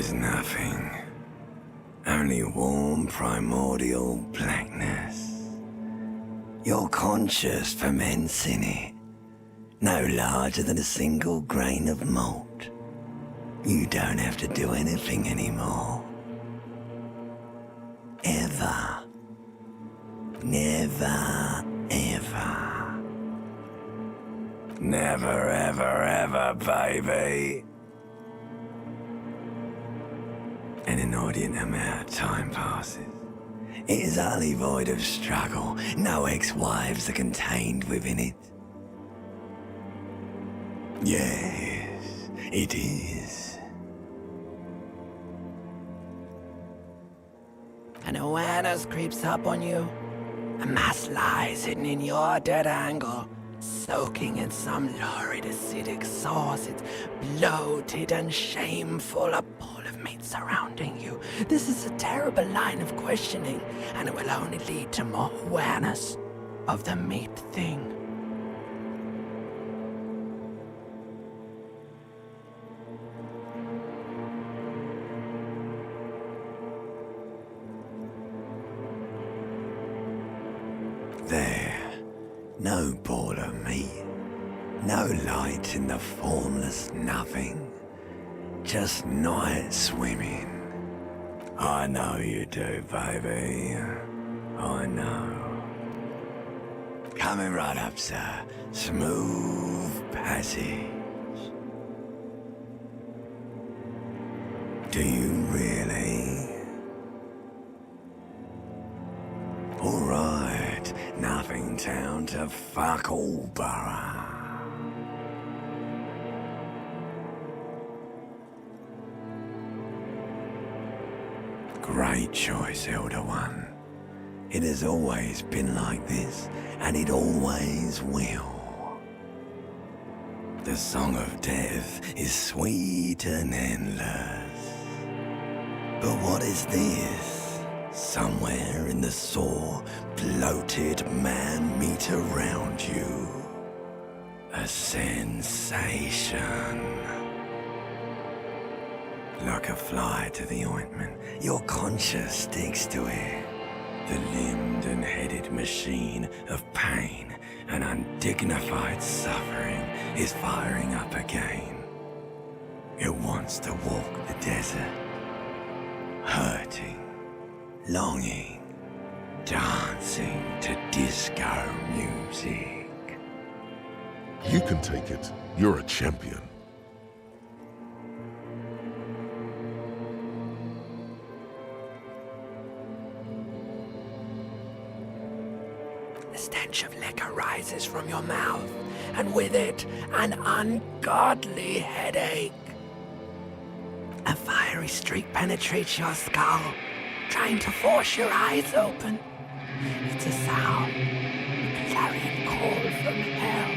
is nothing. Only warm primordial blackness. You're conscious ferments in it, no larger than a single grain of malt. You don't have to do anything anymore. Ever. Never, ever. Never, ever, ever, baby. An inordinate amount of time passes. It is utterly void of struggle. No ex-wives are contained within it. Yes, it is. An awareness creeps up on you. A mass lies hidden in your dead angle, soaking in some lurid acidic sauce. It's bloated and shameful, a pool of meat surrounding you. This is a terrible line of questioning, and it will only lead to more awareness of the meat thing. There, no ball of meat, no light in the formless nothing, just night swimming. I know you do, baby, I know. Coming right up, sir, smooth passage. Do you really? Alright, nothing town to fuck all borough. Great choice, Elder One. It has always been like this, and it always will. The song of death is sweet and endless. But what is this? Somewhere in the sore, bloated man-meat around you. A sensation. Like a fly to the ointment, your conscience sticks to it. The limbed and headed machine of pain and undignified suffering is firing up again. It wants to walk the desert, hurting, longing, dancing to disco music. You can take it. You're a champion. The stench of liquor rises from your mouth, and with it, an ungodly headache. A fiery streak penetrates your skull, trying to force your eyes open. It's a sound, a clarion call from hell.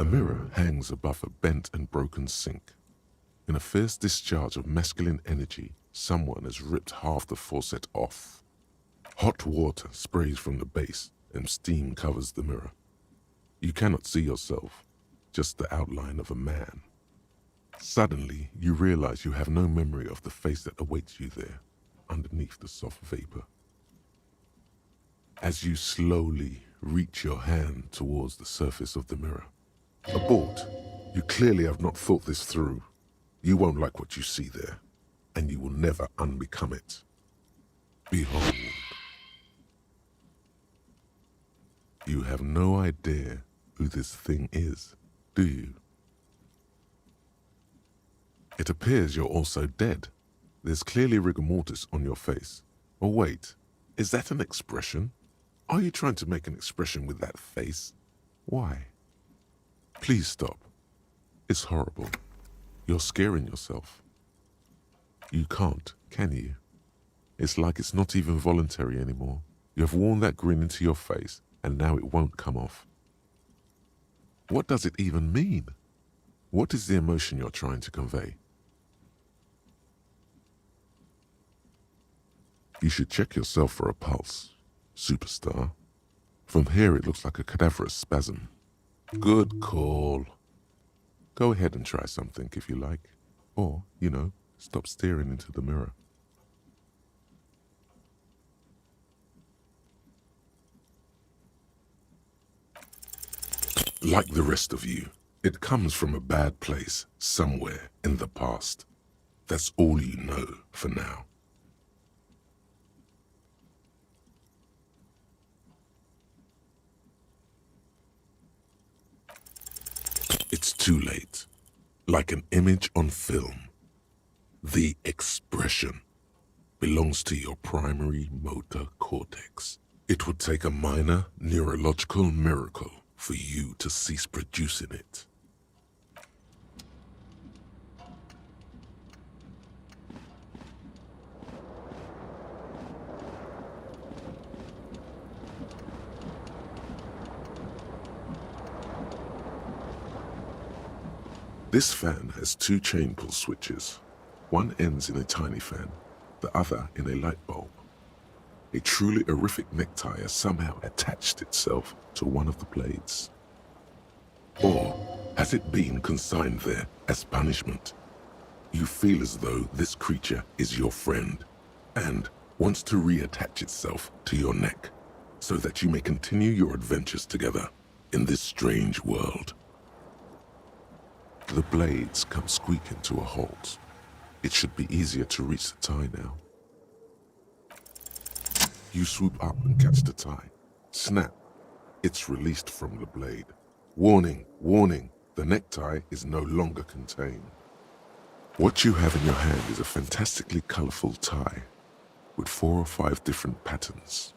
A mirror hangs above a bent and broken sink. In a fierce discharge of masculine energy, someone has ripped half the faucet off. Hot water sprays from the base and steam covers the mirror. You cannot see yourself, just the outline of a man. Suddenly, you realize you have no memory of the face that awaits you there, underneath the soft vapor. as you slowly reach your hand towards the surface of the mirror. Abort. You clearly have not thought this through. You won't like what you see there, and you will never unbecome it. Behold. You have no idea who this thing is, do you? It appears you're also dead. There's clearly rigor mortis on your face. Oh wait, is that an expression? Are you trying to make an expression with that face? Why? Please stop. It's horrible. You're scaring yourself. You can't, can you? It's like it's not even voluntary anymore. You have worn that grin into your face, and now it won't come off. What does it even mean? What is the emotion you're trying to convey? You should check yourself for a pulse, superstar. From here it looks like a cadaverous spasm. Good call. Go ahead and try something if you like. Or, stop staring into the mirror. Like the rest of you, it comes from a bad place somewhere in the past. That's all you know for now. It's too late. Like an image on film. The expression belongs to your primary motor cortex. It would take a minor neurological miracle for you to cease producing it. This fan has two chain pull switches. One ends in a tiny fan, the other in a light bulb. A truly horrific necktie has somehow attached itself to one of the blades. Or has it been consigned there as punishment? You feel as though this creature is your friend and wants to reattach itself to your neck so that you may continue your adventures together in this strange world. The blades come squeaking to a halt. It should be easier to reach the tie now. You swoop up and catch the tie. Snap. It's released from the blade. Warning, warning, the necktie is no longer contained. What you have in your hand is a fantastically colorful tie with 4 or 5 different patterns.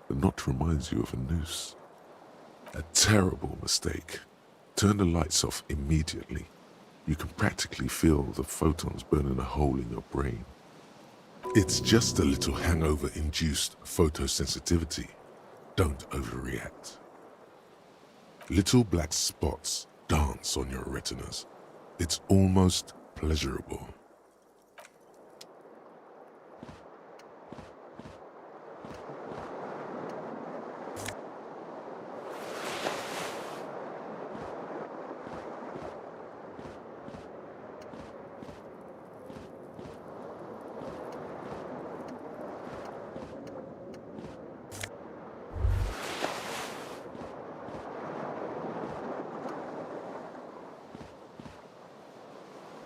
The knot reminds you of a noose. A terrible mistake. Turn the lights off immediately. You can practically feel the photons burning a hole in your brain. It's just a little hangover-induced photosensitivity. Don't overreact. Little black spots dance on your retinas. It's almost pleasurable.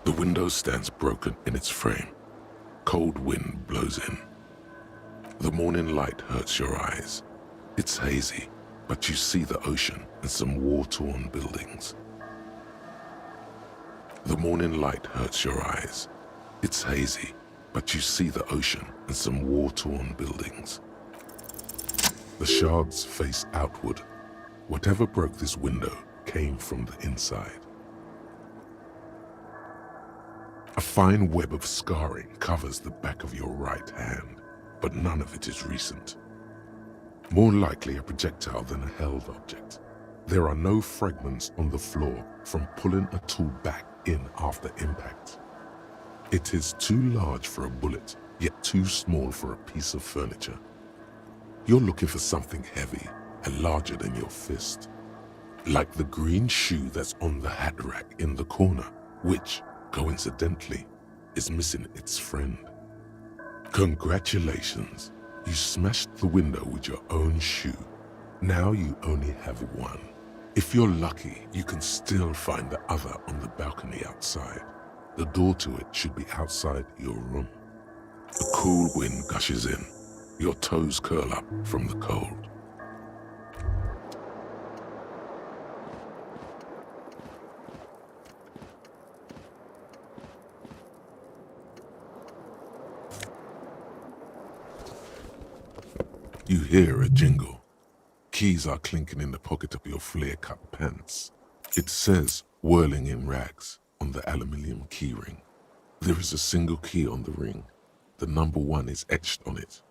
The window stands broken in its frame. Cold wind blows in. The morning light hurts your eyes. It's hazy, but you see the ocean and some war-torn buildings. The morning light hurts your eyes. It's hazy, but you see the ocean and some war-torn buildings. The shards face outward. Whatever broke this window came from the inside. A fine web of scarring covers the back of your right hand, but none of it is recent. More likely a projectile than a held object. There are no fragments on the floor from pulling a tool back in after impact. It is too large for a bullet, yet too small for a piece of furniture. You're looking for something heavy and larger than your fist. Like the green shoe that's on the hat rack in the corner, which, coincidentally, is missing its friend. Congratulations, You smashed the window with your own shoe. Now you only have one. If you're lucky, you can still find the other on the balcony outside. The door to it should be outside your room. The cool wind gushes in. Your toes curl up from the cold. You hear a jingle. Keys are clinking in the pocket of your flare-cut pants. It says, whirling in rags, on the aluminium keyring. There is a single key on the ring. The number 1 is etched on it.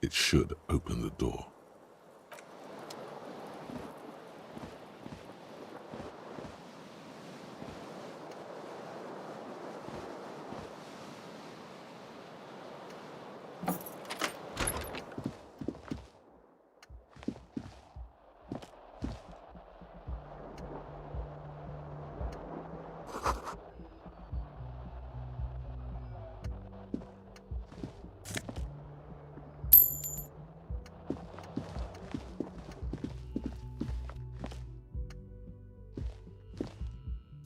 It should open the door.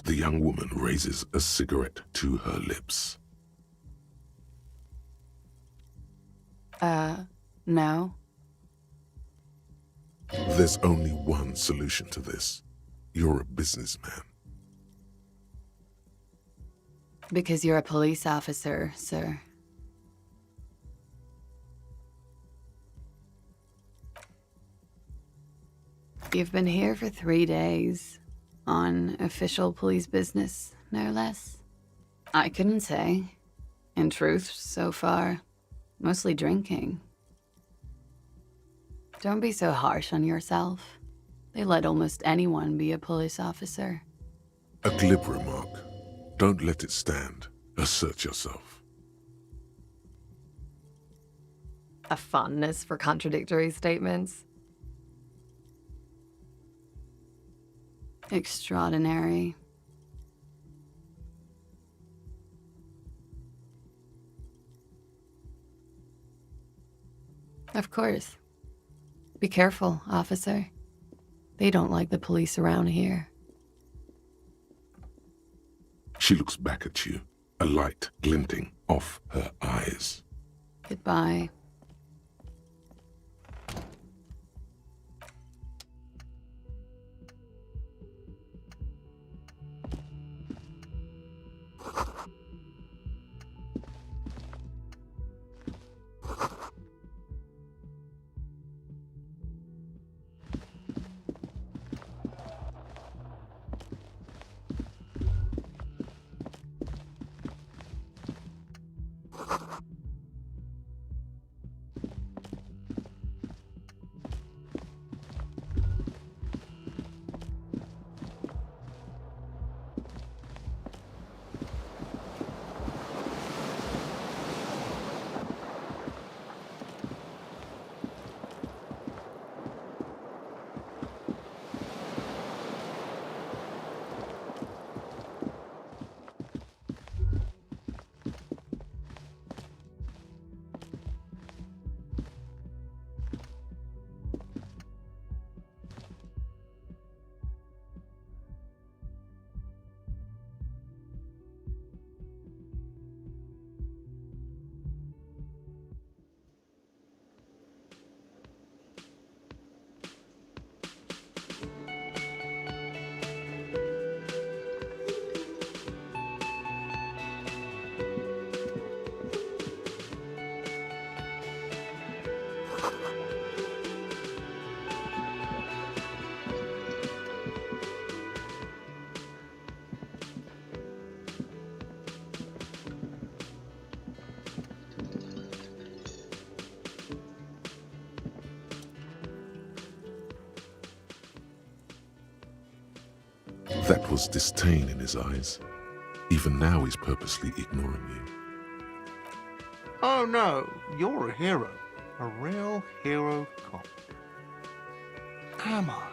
The young woman raises a cigarette to her lips. No. There's only one solution to this. You're a businessman. Because you're a police officer, sir. You've been here for 3 days. On official police business, no less. I couldn't say. In truth, so far, mostly drinking. Don't be so harsh on yourself. They let almost anyone be a police officer. A glib remark. Don't let it stand. Assert yourself. A fondness for contradictory statements. Extraordinary. Of course. Be careful, officer. They don't like the police around here. She looks back at you, a light glinting off her eyes. Goodbye. That was disdain in his eyes. Even now he's purposely ignoring you. Oh no, you're a hero. A real hero cop. Am I?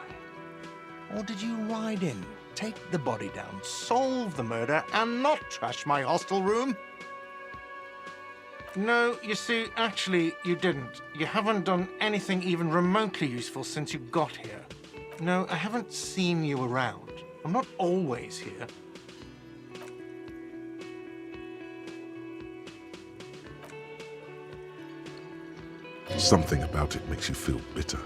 Or did you ride in, take the body down, solve the murder, and not trash my hostel room? No, you see, actually, you didn't. You haven't done anything even remotely useful since you got here. No, I haven't seen you around. I'm not always here. Something about it makes you feel bitter.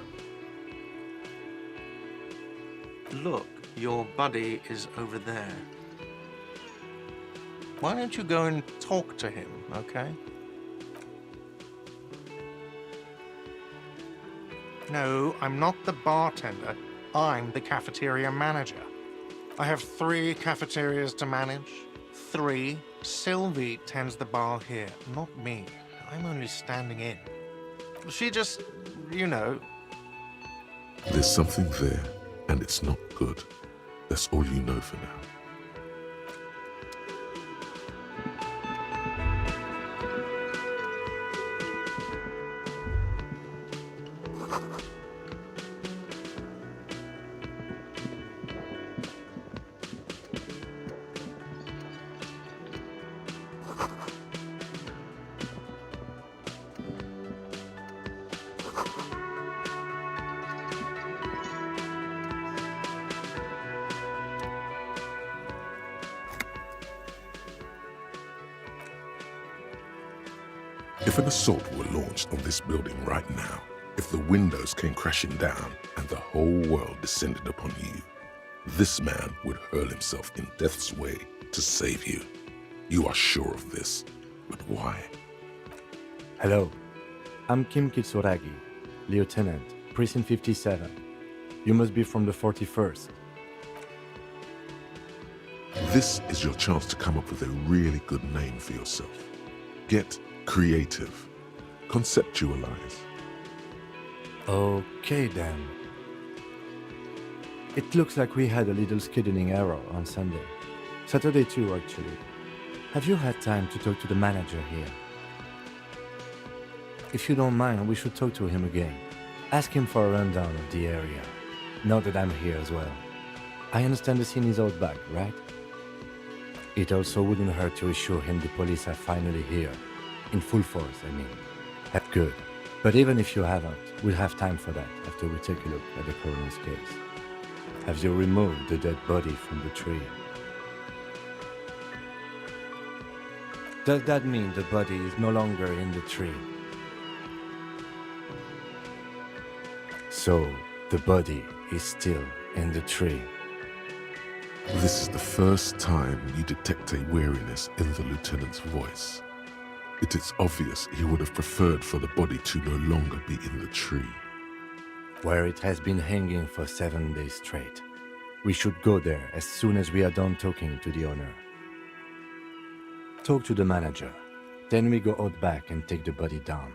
Look, your buddy is over there. Why don't you go and talk to him, okay? No, I'm not the bartender. I'm the cafeteria manager. I have 3 cafeterias to manage. 3. Sylvie tends the bar here, not me. I'm only standing in. She just, you know. There's something there, and it's not good. That's all you know for now. If an assault were launched on this building right now, if the windows came crashing down and the whole world descended upon you, this man would hurl himself in death's way to save you. You are sure of this, but why? Hello, I'm Kim Kitsuragi, Lieutenant, Precinct 57. You must be from the 41st. This is your chance to come up with a really good name for yourself. Get creative. Conceptualize. Okay then. It looks like we had a little scheduling error on Sunday. Saturday too, actually. Have you had time to talk to the manager here? If you don't mind, we should talk to him again. Ask him for a rundown of the area. Now that I'm here as well. I understand the scene is out back, right? It also wouldn't hurt to assure him the police are finally here. In full force, I mean. That's good. But even if you haven't, we'll have time for that after we take a look at the coroner's case. Have you removed the dead body from the tree? Does that mean the body is no longer in the tree? So, the body is still in the tree. This is the first time you detect a weariness in the lieutenant's voice. It is obvious he would have preferred for the body to no longer be in the tree. Where it has been hanging for 7 days straight. We should go there as soon as we are done talking to the owner. Talk to the manager. Then we go out back and take the body down.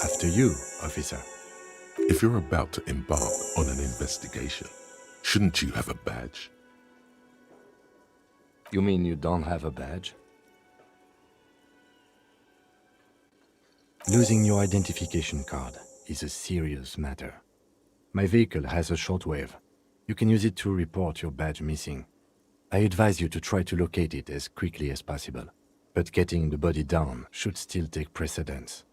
After you, officer. If you're about to embark on an investigation, shouldn't you have a badge? You mean you don't have a badge? Losing your identification card is a serious matter. My vehicle has a shortwave. You can use it to report your badge missing. I advise you to try to locate it as quickly as possible, but getting the body down should still take precedence.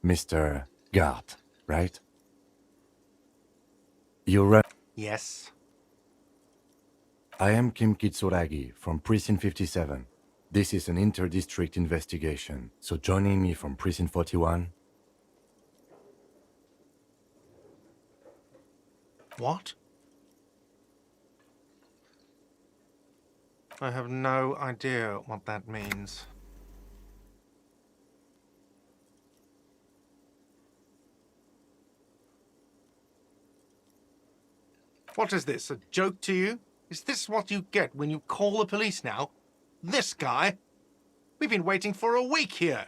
Mr. Gart, right? You run. Yes. I am Kim Kitsuragi from Precinct 57. This is an inter-district investigation, so joining me from Precinct 41. What? I have no idea what that means. What is this, a joke to you? Is this what you get when you call the police now? This guy? We've been waiting for a week here.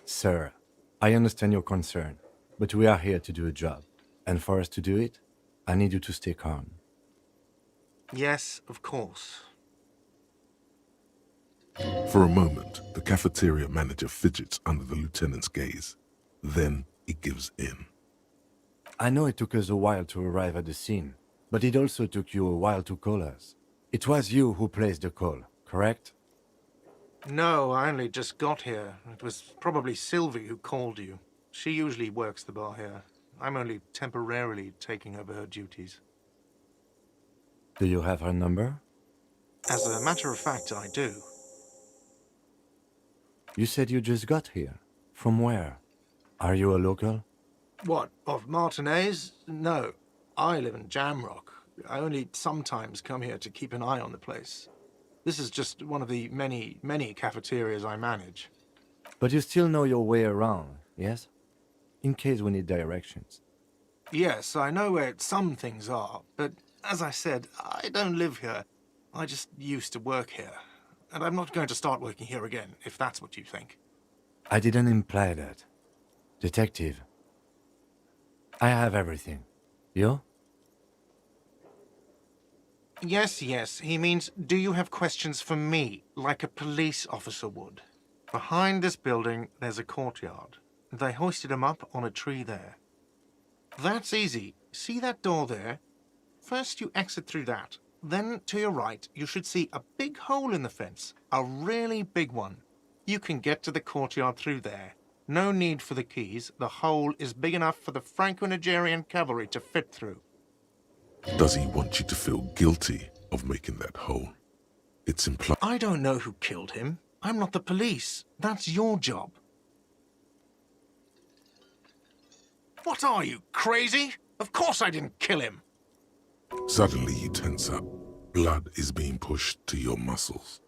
Sir, I understand your concern, but we are here to do a job. And for us to do it, I need you to stay calm. Yes, of course. For a moment, the cafeteria manager fidgets under the lieutenant's gaze. Then he gives in. I know it took us a while to arrive at the scene, but it also took you a while to call us. It was you who placed the call, correct? No, I only just got here. It was probably Sylvie who called you. She usually works the bar here. I'm only temporarily taking over her duties. Do you have her number? As a matter of fact, I do. You said you just got here. From where? Are you a local? What, of Martinez? No. I live in Jamrock. I only sometimes come here to keep an eye on the place. This is just one of the many, many cafeterias I manage. But you still know your way around, yes? In case we need directions. Yes, I know where some things are, but as I said, I don't live here. I just used to work here. And I'm not going to start working here again, if that's what you think. I didn't imply that. Detective. I have everything. You? Yes, yes. He means, do you have questions for me, like a police officer would? Behind this building, there's a courtyard. They hoisted him up on a tree there. That's easy. See that door there? First you exit through that. Then, to your right, you should see a big hole in the fence. A really big one. You can get to the courtyard through there. No need for the keys. The hole is big enough for the Franco-Nigerian cavalry to fit through. Does he want you to feel guilty of making that hole? It's implied. I don't know who killed him. I'm not the police. That's your job. What are you, crazy? Of course I didn't kill him. Suddenly you tense up. Blood is being pushed to your muscles.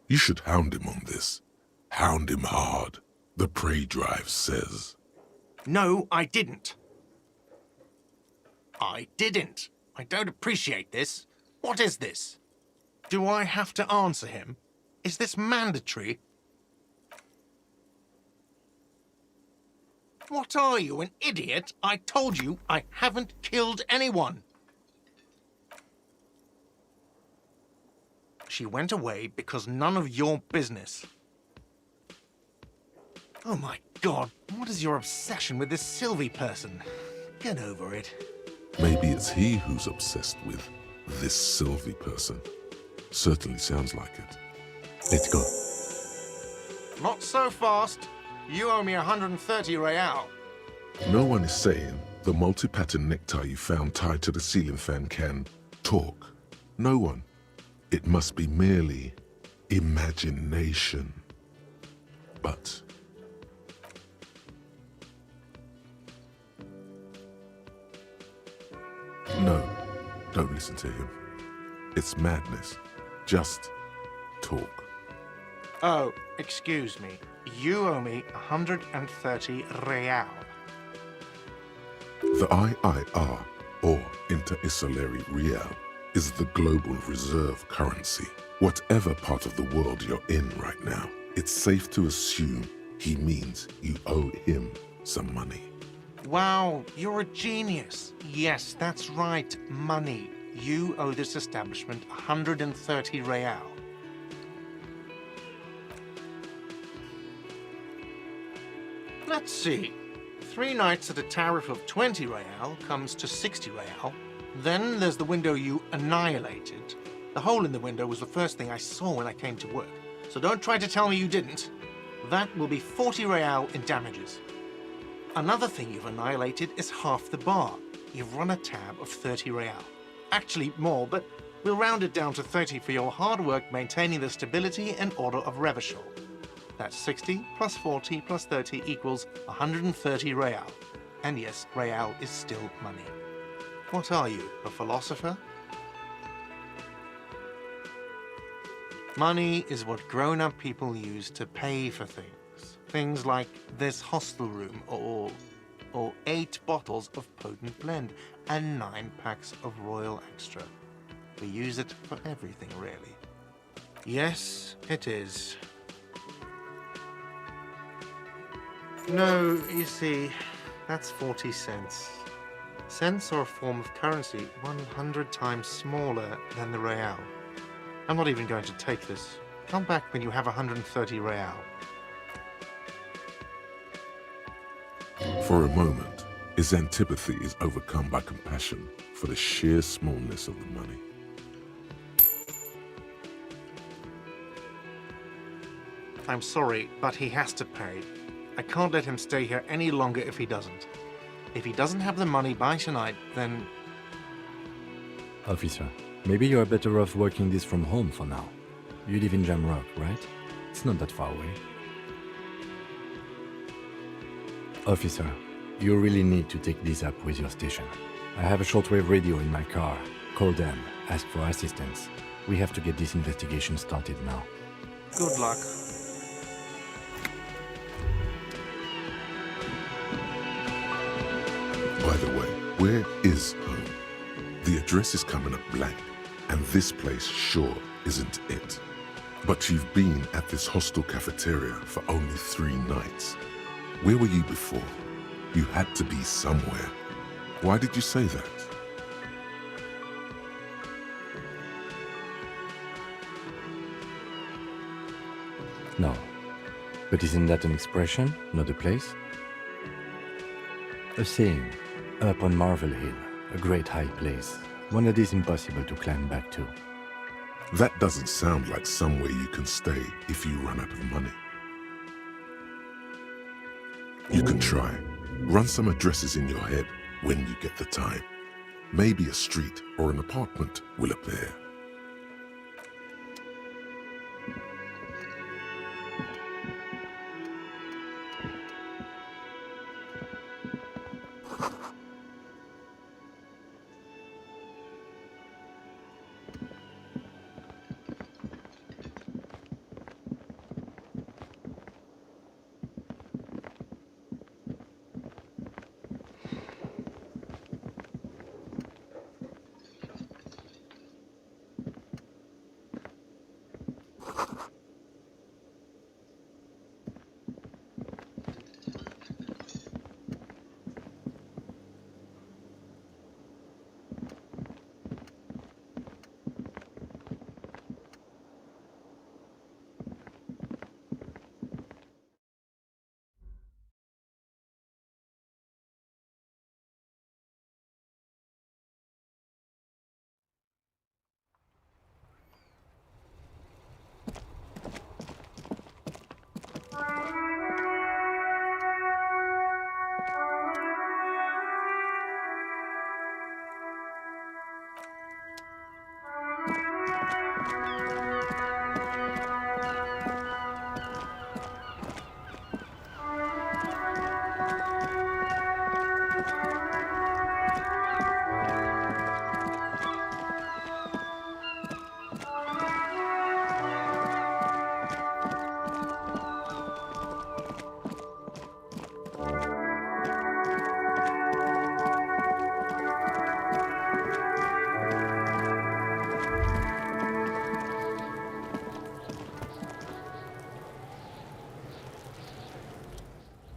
You should hound him on this. Hound him hard, the prey drive says. No, I didn't. I didn't. I don't appreciate this. What is this? Do I have to answer him? Is this mandatory? What are you, an idiot? I told you I haven't killed anyone. She went away because none of your business. Oh my God, what is your obsession with this Sylvie person? Get over it. Maybe it's he who's obsessed with this Sylvie person. Certainly sounds like it. Let's go. Not so fast. You owe me 130 real. No one is saying the multi-pattern necktie you found tied to the ceiling fan can talk. No one. It must be merely imagination. But no, don't listen to him. It's madness. Just talk. Oh, excuse me. You owe me 130 real. The IIR, or Inter-Isolary Real, is the global reserve currency. Whatever part of the world you're in right now, it's safe to assume he means you owe him some money. Wow, you're a genius. Yes, that's right, money. You owe this establishment 130 real. Let's see. 3 nights at a tariff of 20 real comes to 60 real. Then there's the window you annihilated. The hole in the window was the first thing I saw when I came to work. So don't try to tell me you didn't. That will be 40 real in damages. Another thing you've annihilated is half the bar. You've run a tab of 30 real. Actually more, but we'll round it down to 30 for your hard work maintaining the stability and order of Revachol. That's 60 plus 40 plus 30 equals 130 real. And yes, real is still money. What are you, a philosopher? Money is what grown-up people use to pay for things. Things like this hostel room, or 8 bottles of potent blend, and 9 packs of Royal Extra. We use it for everything, really. Yes, it is. No, you see, that's 40 cents. Cents are a form of currency 100 times smaller than the real. I'm not even going to take this. Come back when you have 130 real. For a moment, his antipathy is overcome by compassion for the sheer smallness of the money. I'm sorry, but he has to pay. I can't let him stay here any longer if he doesn't. If he doesn't have the money by tonight, then... Officer, maybe you are better off working this from home for now. You live in Jamrock, right? It's not that far away. Officer, you really need to take this up with your station. I have a shortwave radio in my car. Call them, ask for assistance. We have to get this investigation started now. Good luck. By the way, where is home? The address is coming up blank, and this place sure isn't it. But you've been at this hostel cafeteria for only 3 nights. Where were you before? You had to be somewhere. Why did you say that? No. But isn't that an expression, not a place? A saying, up on Marvel Hill, a great high place, one that is impossible to climb back to. That doesn't sound like somewhere you can stay if you run out of money. You can try. Run some addresses in your head when you get the time. Maybe a street or an apartment will appear.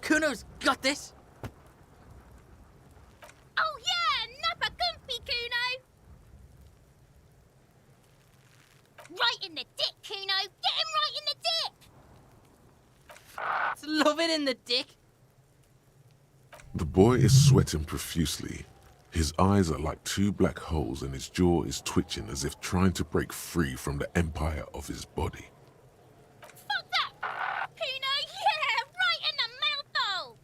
Kuno's got this! Oh yeah, nappa gumpy, Kuno! Right in the dick, Kuno! Get him right in the dick! It's love it in the dick! The boy is sweating profusely. His eyes are like 2 black holes and his jaw is twitching as if trying to break free from the empire of his body. Fuck that! Kuno, yeah! Right in the mouthhole!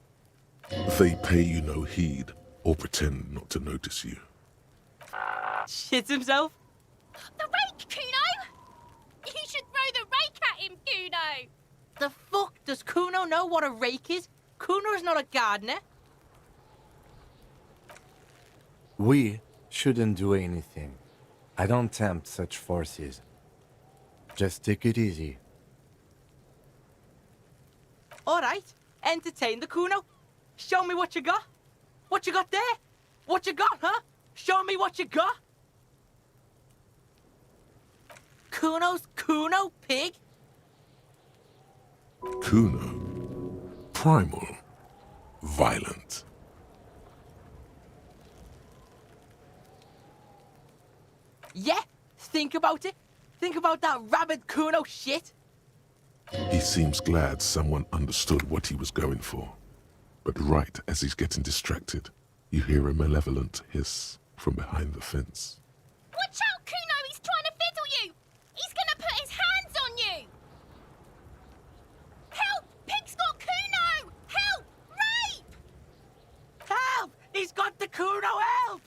They pay you no heed or pretend not to notice you. Shits himself? The rake, Kuno! You should throw the rake at him, Kuno! The fuck? Does Kuno know what a rake is? Kuno's not a gardener. We shouldn't do anything. I don't tempt such forces. Just take it easy. Alright, entertain the Kuno. Show me what you got. What you got there? What you got, huh? Show me what you got. Kuno's Kuno, pig? Kuno. Primal. Violent. Yeah, think about it. Think about that rabid Kuno shit. He seems glad someone understood what he was going for. But right as he's getting distracted, you hear a malevolent hiss from behind the fence. Watch out, Kuno! He's trying to fiddle you! He's gonna put his hands on you! Help! Pig's got Kuno! Help! Rape! Help! He's got the Kuno! Help!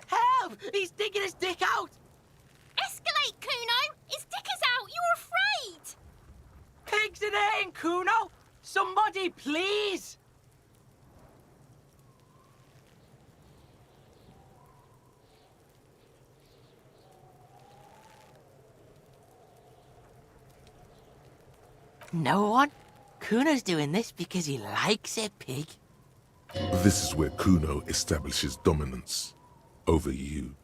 Help! He's digging his dick out! Escalate, Kuno! His dick is out! You're afraid! Pig's in here, Kuno! Somebody, please! No one? Kuno's doing this because he likes it, Pig. This is where Kuno establishes dominance over you.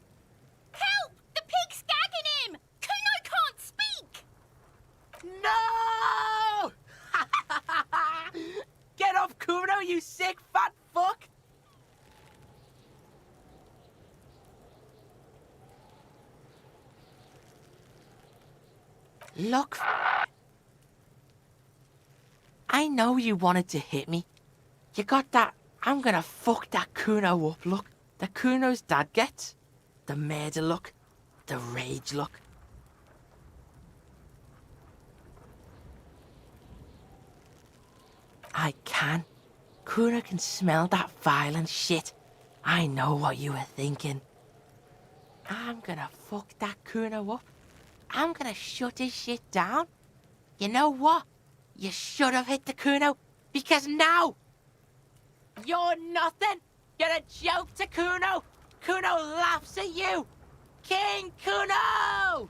Help! The pig's gagging him! Kuno can't speak! No! Get up, Kuno, you sick fat fuck! Look, I know you wanted to hit me. You got that, I'm gonna fuck that Kuno up look that Kuno's dad gets. The murder look, the rage look. I can. Kuno can smell that violent shit. I know what you were thinking. I'm gonna fuck that Kuno up. I'm gonna shut his shit down. You know what? You should have hit the Kuno, because now you're nothing. You're a joke to Kuno. Kuno laughs at you. King Kuno!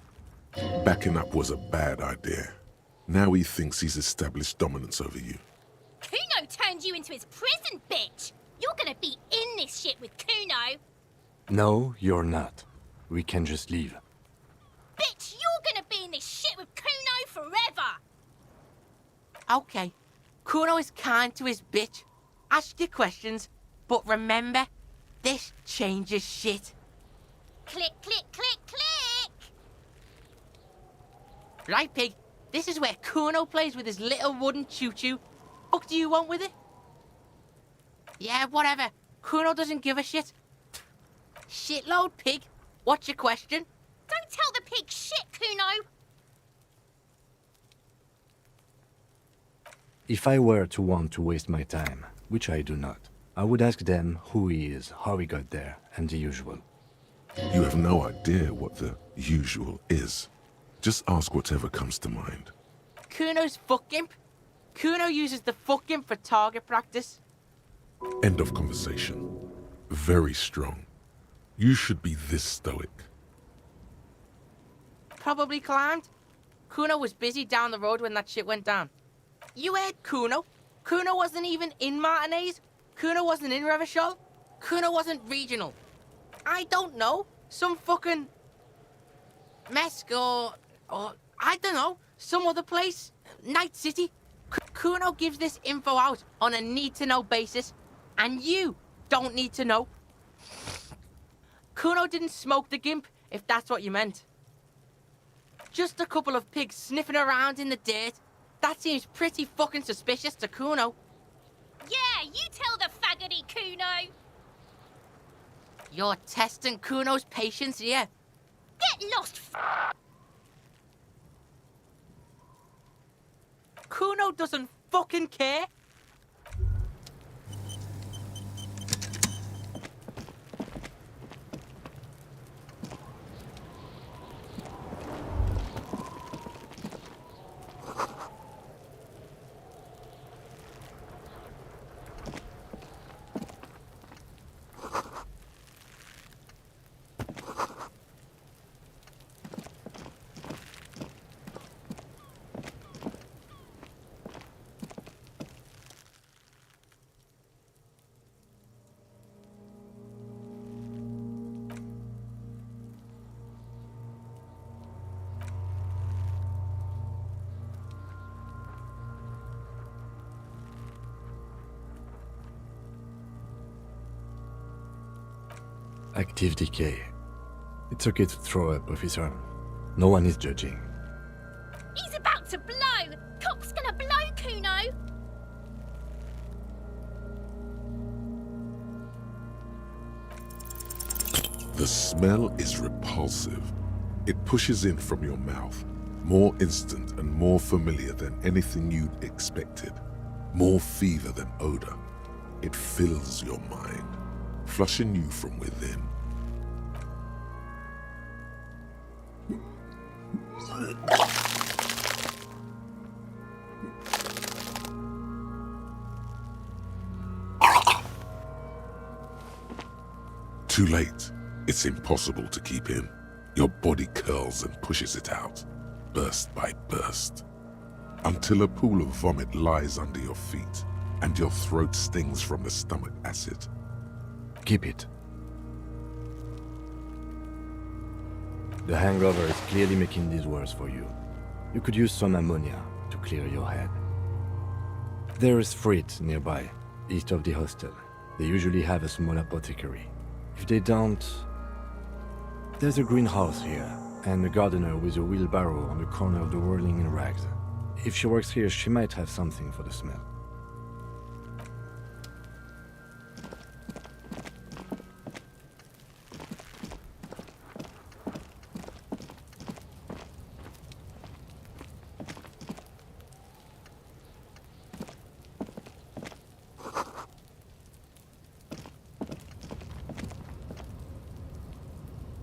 Backing up was a bad idea. Now he thinks he's established dominance over you. Kuno turned you into his prison, bitch! You're gonna be in this shit with Kuno! No, you're not. We can just leave. Bitch, you're gonna be in this shit with Kuno forever! Okay, Kuno is kind to his bitch. Ask your questions, but remember, this changes shit. Click, click, click, click! Right, Pig? This is where Kuno plays with his little wooden choo-choo. What do you want with it? Yeah, whatever. Kuno doesn't give a shit. Shitload, Pig. What's your question? Don't tell the pig shit, Kuno! If I were to want to waste my time, which I do not, I would ask them who he is, how he got there, and the usual. You have no idea what the usual is. Just ask whatever comes to mind. Kuno's fuck imp. Kuno uses the fuck imp for target practice. End of conversation. Very strong. You should be this stoic. Probably climbed. Kuno was busy down the road when that shit went down. You heard Kuno. Kuno wasn't even in Martinez. Kuno wasn't in Revachol. Kuno wasn't regional. I don't know. Some fucking Mesk or I don't know. Some other place. Night City. Kuno gives this info out on a need-to-know basis, and you don't need to know. Kuno didn't smoke the gimp, if that's what you meant. Just a couple of pigs sniffing around in the dirt. That seems pretty fucking suspicious to Kuno. Yeah, you tell the faggoty, Kuno! You're testing Kuno's patience here. Get lost, Kuno doesn't fucking care. Active decay. It's okay to throw up, officer. No one is judging. He's about to blow! Cock's gonna blow, Kuno! The smell is repulsive. It pushes in from your mouth, more instant and more familiar than anything you'd expected. More fever than odor. It fills your mind, flushing you from within. Too late. It's impossible to keep in. Your body curls and pushes it out, burst by burst, until a pool of vomit lies under your feet and your throat stings from the stomach acid. Keep it. The hangover is clearly making these worse for you. You could use some ammonia to clear your head. There is Frit nearby, east of the hostel. They usually have a small apothecary. If they don't... There's a greenhouse here, and a gardener with a wheelbarrow on the corner of the whirling in rags. If she works here, she might have something for the smell.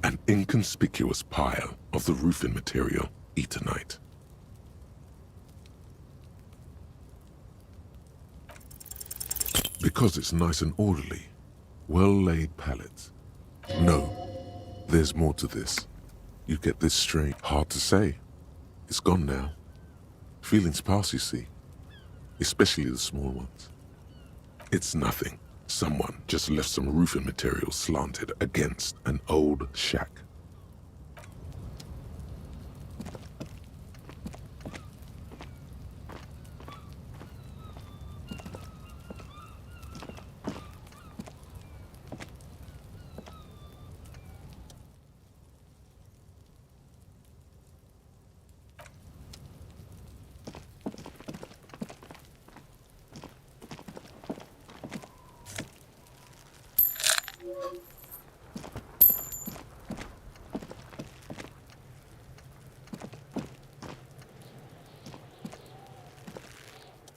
An inconspicuous pile of the roofing material, Eternite. Because it's nice and orderly, well-laid pallets. No, there's more to this. You get this straight. Hard to say. It's gone now. Feelings pass, you see. Especially the small ones. It's nothing. Someone just left some roofing material slanted against an old shack.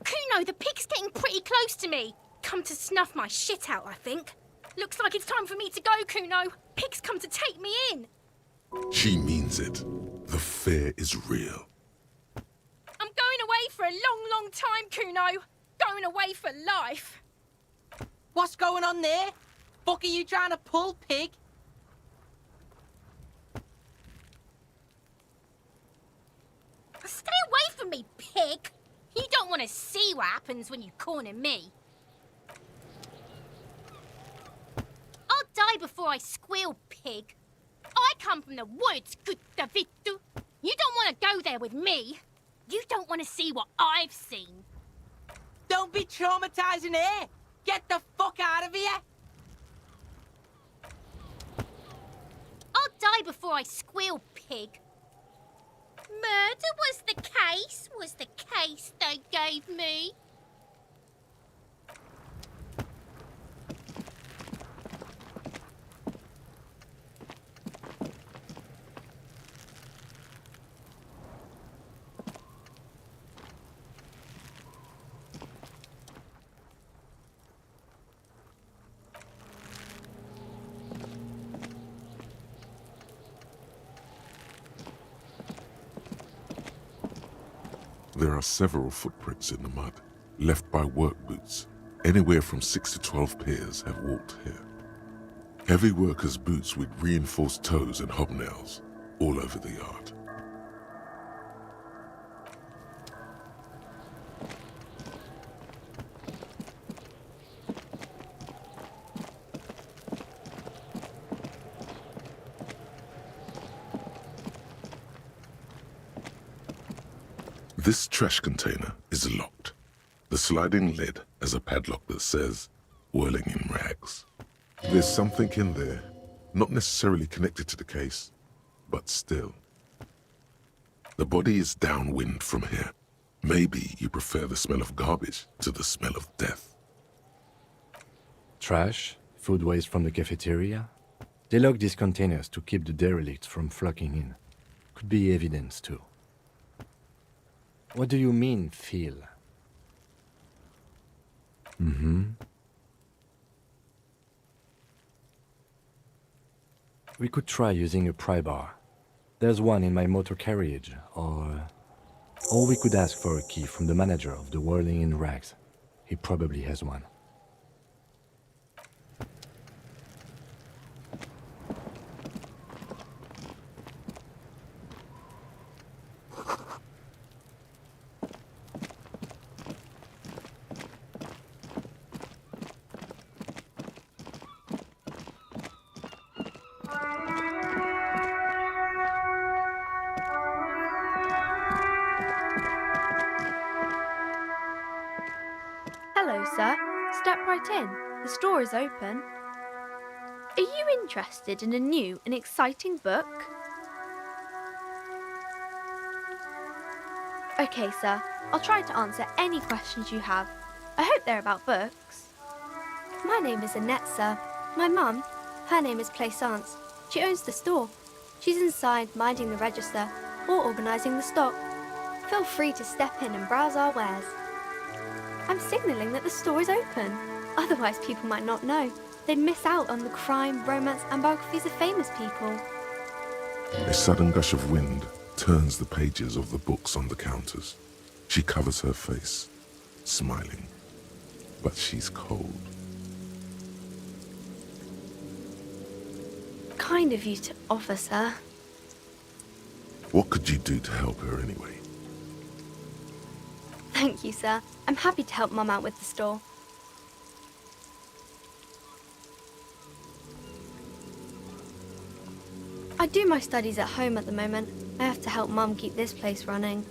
Kuno, the pig's getting pretty close to me. Come to snuff my shit out, I think. Looks like it's time for me to go, Kuno. Pig's come to take me in. She means it. The fear is real. I'm going away for a long, long time, Kuno. Going away for life. What's going on there? Fuck are you trying to pull, pig? Stay away from me, pig. You don't want to see what happens when you corner me. I'll die before I squeal, pig. I come from the woods, Guttavitu. You don't want to go there with me. You don't want to see what I've seen. Don't be traumatizing her. Get the fuck out of here. I'll die before I squeal, pig. Murder was the case they gave me. There are several footprints in the mud, left by work boots. Anywhere from 6 to 12 pairs have walked here. Heavy workers' boots with reinforced toes and hobnails all over the yard. This trash container is locked. The sliding lid has a padlock that says, "Whirling in rags." There's something in there, not necessarily connected to the case, but still. The body is downwind from here. Maybe you prefer the smell of garbage to the smell of death. Trash, food waste from the cafeteria. They lock these containers to keep the derelicts from flocking in. Could be evidence too. What do you mean, feel? We could try using a pry bar. There's one in my motor carriage, or we could ask for a key from the manager of the Whirling in Rags. He probably has one. Hello, sir. Step right in. The store is open. Are you interested in a new and exciting book? Okay, sir. I'll try to answer any questions you have. I hope they're about books. My name is Annette, sir. My mum, her name is Plaisance. She owns the store. She's inside minding the register or organising the stock. Feel free to step in and browse our wares. I'm signalling that the store is open. Otherwise, people might not know. They'd miss out on the crime, romance, and biographies of famous people. A sudden gush of wind turns the pages of the books on the counters. She covers her face, smiling. But she's cold. Kind of you to offer, sir. What could you do to help her anyway? Thank you, sir. I'm happy to help Mum out with the store. I do my studies at home at the moment. I have to help Mum keep this place running.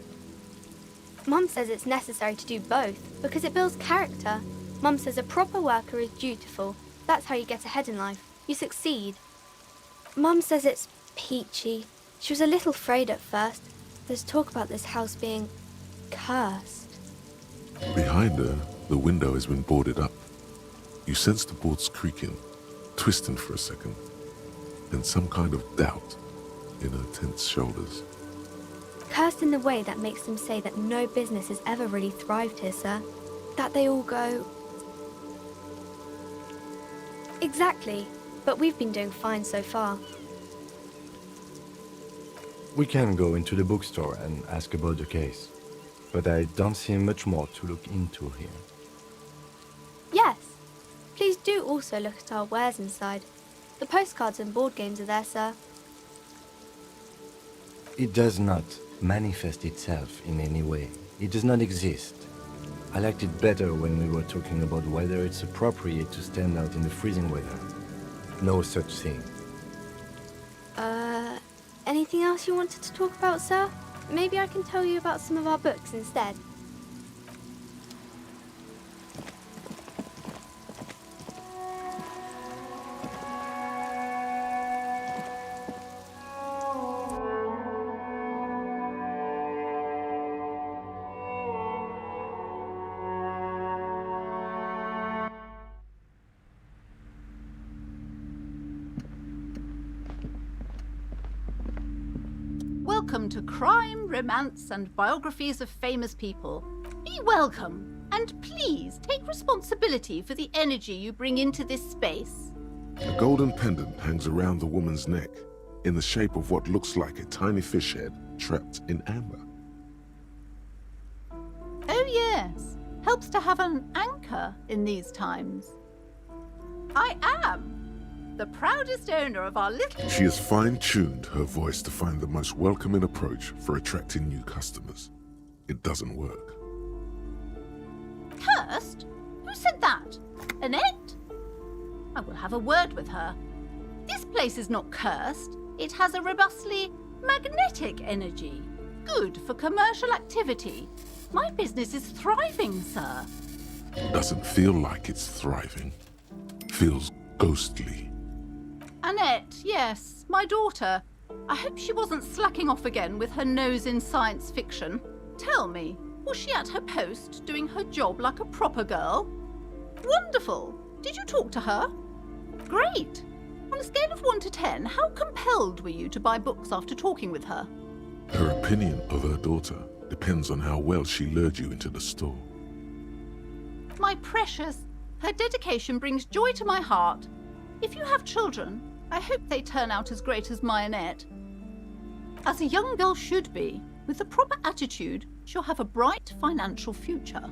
Mum says it's necessary to do both because it builds character. Mum says a proper worker is dutiful. That's how you get ahead in life. You succeed. Mum says it's peachy. She was a little afraid at first. There's talk about this house being cursed. Behind her, the window has been boarded up. You sense the boards creaking, twisting for a second, and some kind of doubt in her tense shoulders. Cursed in the way that makes them say that no business has ever really thrived here, sir. That they all go... Exactly, but we've been doing fine so far. We can go into the bookstore and ask about the case. But I don't see much more to look into here. Yes. Please do also look at our wares inside. The postcards and board games are there, sir. It does not manifest itself in any way. It does not exist. I liked it better when we were talking about whether it's appropriate to stand out in the freezing weather. No such thing. Anything else you wanted to talk about, sir? Maybe I can tell you about some of our books instead. Welcome to Crime, Romance, and Biographies of Famous People. Be welcome, and please take responsibility for the energy you bring into this space. A golden pendant hangs around the woman's neck, in the shape of what looks like a tiny fish head trapped in amber. Oh yes, helps to have an anchor in these times. I am the proudest owner of our little... She has fine-tuned her voice to find the most welcoming approach for attracting new customers. It doesn't work. Cursed? Who said that? Annette? I will have a word with her. This place is not cursed. It has a robustly magnetic energy. Good for commercial activity. My business is thriving, sir. Doesn't feel like it's thriving. Feels ghostly. Annette, yes, my daughter. I hope she wasn't slacking off again with her nose in science fiction. Tell me, was she at her post doing her job like a proper girl? Wonderful! Did you talk to her? Great! On a scale of 1 to 10, how compelled were you to buy books after talking with her? Her opinion of her daughter depends on how well she lured you into the store. My precious, her dedication brings joy to my heart. If you have children, I hope they turn out as great as my Annette. As a young girl should be, with the proper attitude, she'll have a bright financial future.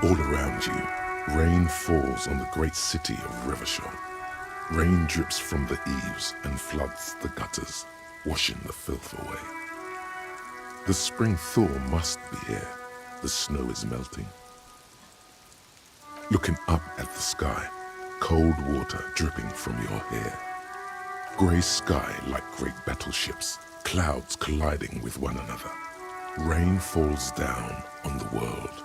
All around you, rain falls on the great city of Revachol. Rain drips from the eaves and floods the gutters, washing the filth away. The spring thaw must be here. The snow is melting. Looking up at the sky, cold water dripping from your hair. Grey sky like great battleships, clouds colliding with one another. Rain falls down on the world.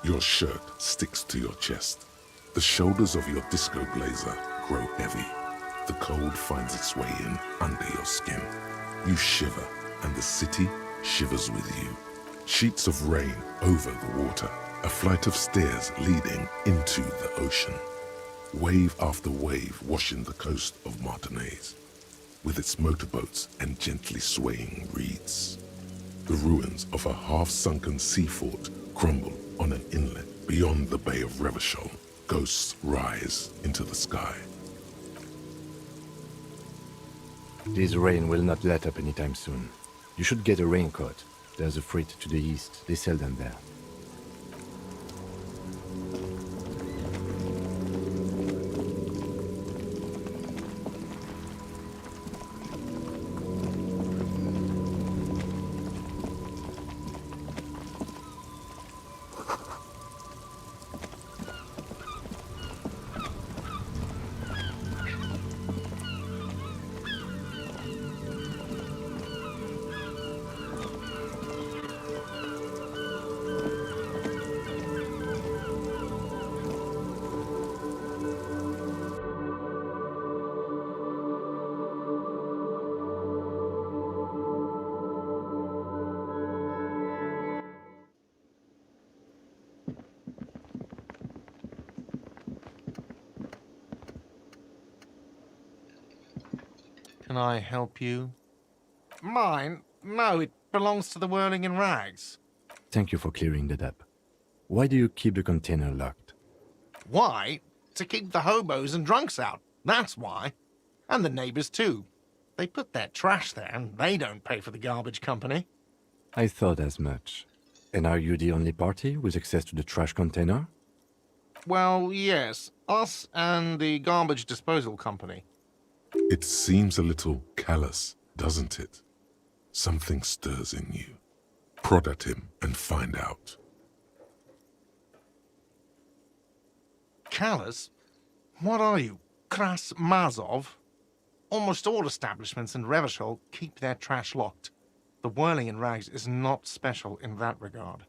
Your shirt sticks to your chest. The shoulders of your disco blazer grow heavy. The cold finds its way in under your skin. You shiver, and the city shivers with you. Sheets of rain over the water, a flight of stairs leading into the ocean. Wave after wave washing the coast of Martinaise, with its motorboats and gently swaying reeds. The ruins of a half-sunken sea fort crumble on an inlet beyond the Bay of Revachol. Ghosts rise into the sky. This rain will not let up anytime soon. You should get a raincoat. There's a freight to the east. They sell them there. Can I help you? Mine? No, it belongs to the Whirling in Rags. Thank you for clearing that up. Why do you keep the container locked? Why? To keep the hobos and drunks out. That's why. And the neighbors too. They put their trash there and they don't pay for the garbage company. I thought as much. And are you the only party with access to the trash container? Well, yes. Us and the garbage disposal company. It seems a little callous, doesn't it? Something stirs in you. Prod at him and find out. Callous? What are you, Kras Mazov? Almost all establishments in Revachol keep their trash locked. The Whirling in Rags is not special in that regard.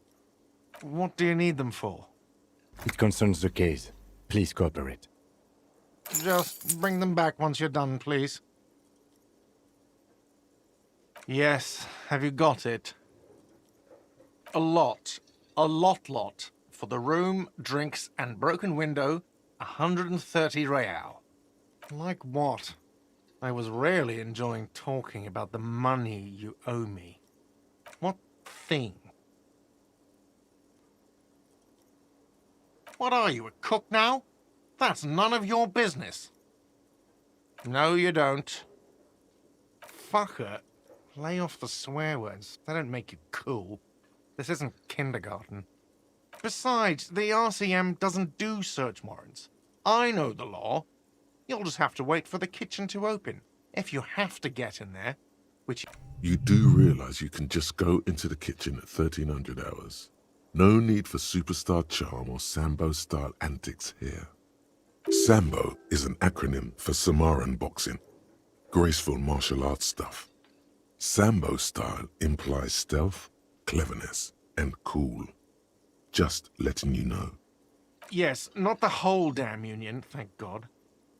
What do you need them for? It concerns the case. Please cooperate. Just bring them back once you're done, please. Yes, have you got it? A lot. For the room, drinks, and broken window, 130 real. Like what? I was rarely enjoying talking about the money you owe me. What thing? What are you, a cook now? That's none of your business. No, you don't. Fucker, lay off the swear words. They don't make you cool. This isn't kindergarten. Besides, the RCM doesn't do search warrants. I know the law. You'll just have to wait for the kitchen to open. If you have to get in there, which... You do realize you can just go into the kitchen at 1300 hours. No need for superstar charm or Sambo-style antics here. Sambo is an acronym for Samaran boxing, graceful martial arts stuff. Sambo style implies stealth, cleverness, and cool. Just letting you know. Yes, not the whole damn union, thank God.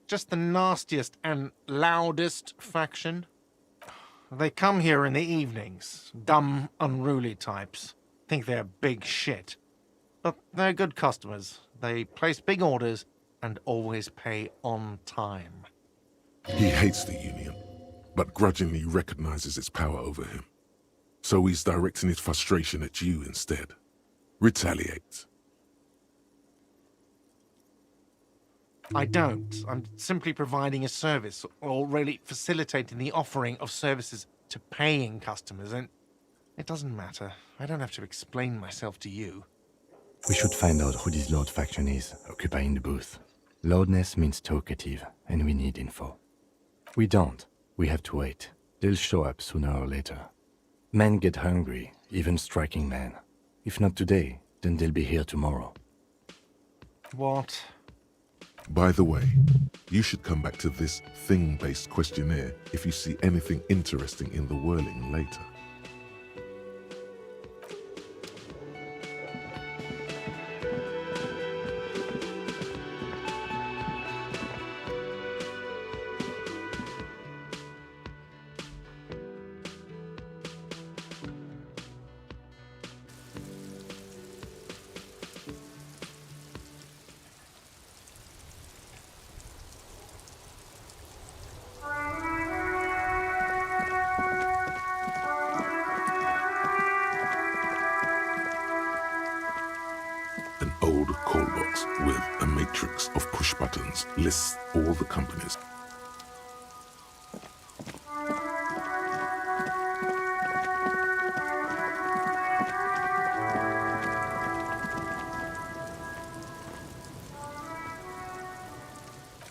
Just the nastiest and loudest faction. They come here in the evenings. Dumb, unruly types. Think they're big shit. But they're good customers. They place big orders and always pay on time. He hates the Union, but grudgingly recognizes its power over him. So he's directing his frustration at you instead. Retaliate. I don't. I'm simply providing a service, or really facilitating the offering of services to paying customers, and it doesn't matter. I don't have to explain myself to you. We should find out who this Lord faction is, occupying the booth. Loudness means talkative, and we need info. We don't. We have to wait. They'll show up sooner or later. Men get hungry, even striking men. If not today, then they'll be here tomorrow. What? By the way, you should come back to this thing-based questionnaire if you see anything interesting in the whirling later. An old call box with a matrix of push buttons lists all the companies.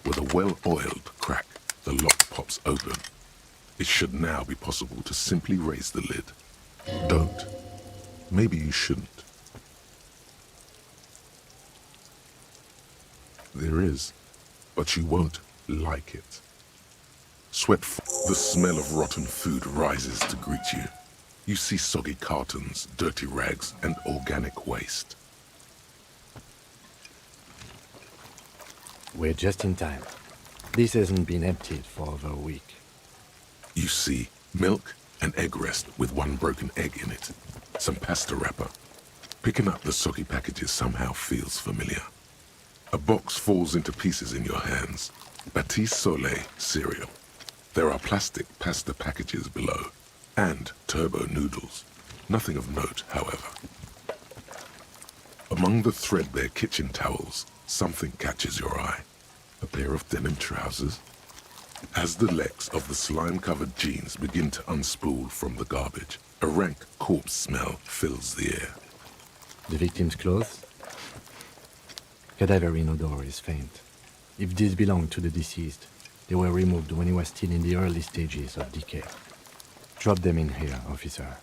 With a well-oiled crack, the lock pops open. It should now be possible to simply raise the lid. Don't. Maybe you shouldn't. There is, but you won't like it. The smell of rotten food rises to greet you. You see soggy cartons, dirty rags, and organic waste. We're just in time. This hasn't been emptied for over a week. You see milk and egg rest with one broken egg in it. Some pasta wrapper. Picking up the soggy packages somehow feels familiar. A box falls into pieces in your hands. Batiste Soleil cereal. There are plastic pasta packages below, and turbo noodles. Nothing of note, however. Among the threadbare kitchen towels, something catches your eye. A pair of denim trousers. As the legs of the slime-covered jeans begin to unspool from the garbage, a rank corpse smell fills the air. The victim's clothes? Cadaverine odor is faint. If these belong to the deceased, they were removed when he was still in the early stages of decay. Drop them in here, officer.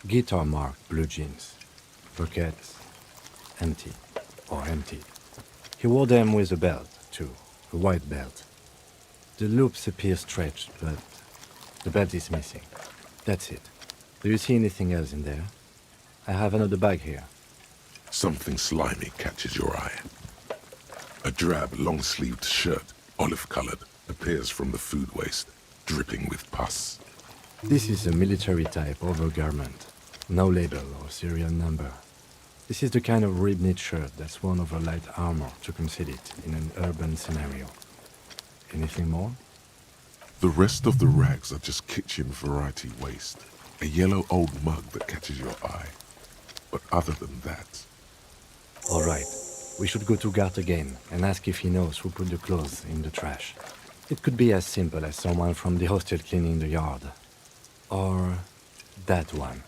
Guitar marked blue jeans. Pockets empty or emptied. He wore them with a belt, too, a white belt. The loops appear stretched, but the belt is missing. That's it. Do you see anything else in there? I have another bag here. Something slimy catches your eye. A drab, long-sleeved shirt, olive-colored, appears from the food waste, dripping with pus. This is a military-type overgarment. No label or serial number. This is the kind of rib-knit shirt that's worn over light armor to conceal it in an urban scenario. Anything more? The rest of the rags are just kitchen variety waste. A yellow old mug that catches your eye. But other than that... All right. We should go to Gart again and ask if he knows who put the clothes in the trash. It could be as simple as someone from the hostel cleaning the yard. Or that one.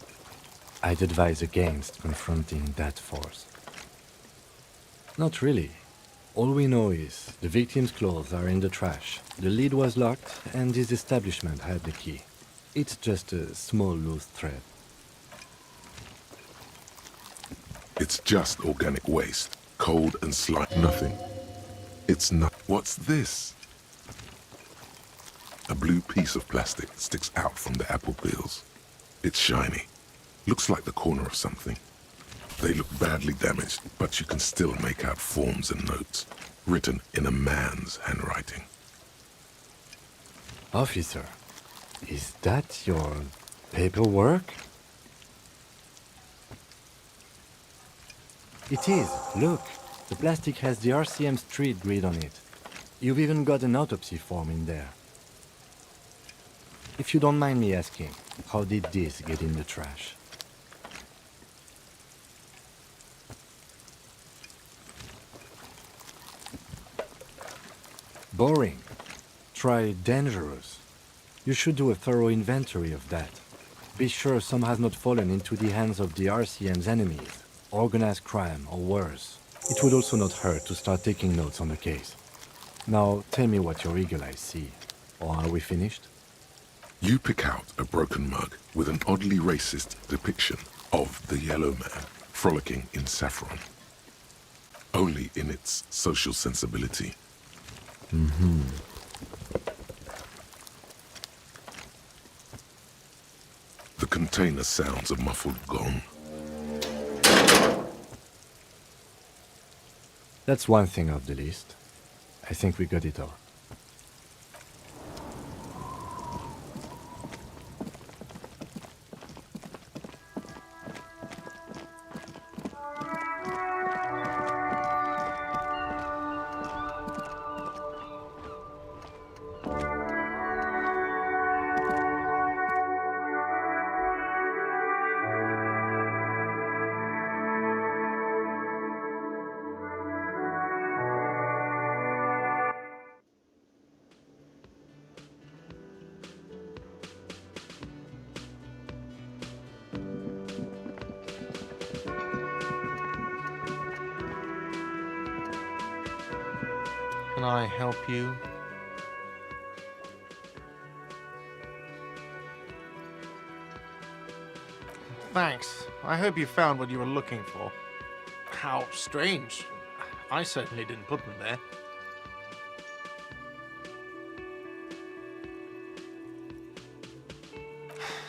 I'd advise against confronting that force. Not really. All we know is the victim's clothes are in the trash, the lid was locked, and his establishment had the key. It's just a small loose thread. It's just organic waste, cold and slime. Nothing. It's not. What's this? A blue piece of plastic sticks out from the apple peels. It's shiny. Looks like the corner of something. They look badly damaged, but you can still make out forms and notes, written in a man's handwriting. Officer, is that your paperwork? It is. Look, the plastic has the RCM street grid on it. You've even got an autopsy form in there. If you don't mind me asking, how did this get in the trash? Boring. Try dangerous. You should do a thorough inventory of that. Be sure some has not fallen into the hands of the RCM's enemies, organized crime or worse. It would also not hurt to start taking notes on the case. Now, tell me what your eagle eyes see. Or are we finished? You pick out a broken mug with an oddly racist depiction of the yellow man frolicking in saffron. Only in its social sensibility. The container sounds a muffled gong. That's one thing off the list. I think we got it all. Can I help you? Thanks. I hope you found what you were looking for. How strange. I certainly didn't put them there.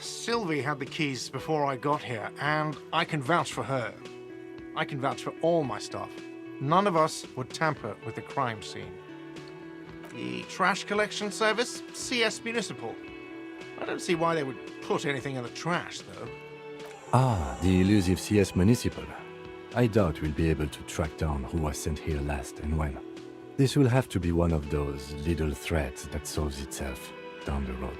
Sylvie had the keys before I got here, and I can vouch for her. I can vouch for all my staff. None of us would tamper with the crime scene. The trash collection service? CS Municipal. I don't see why they would put anything in the trash, though. Ah, the elusive CS Municipal. I doubt we'll be able to track down who was sent here last and when. This will have to be one of those little threads that solves itself down the road.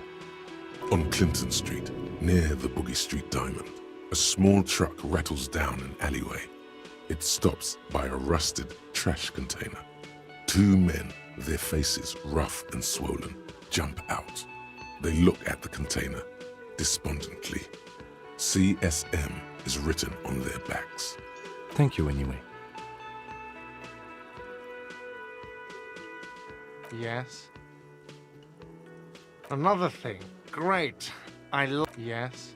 On Clinton Street, near the Boogie Street Diamond, a small truck rattles down an alleyway. It stops by a rusted trash container. Two men, their faces rough and swollen, jump out. They look at the container despondently. CSM is written on their backs. Thank you anyway. Yes. Another thing. Great. Yes.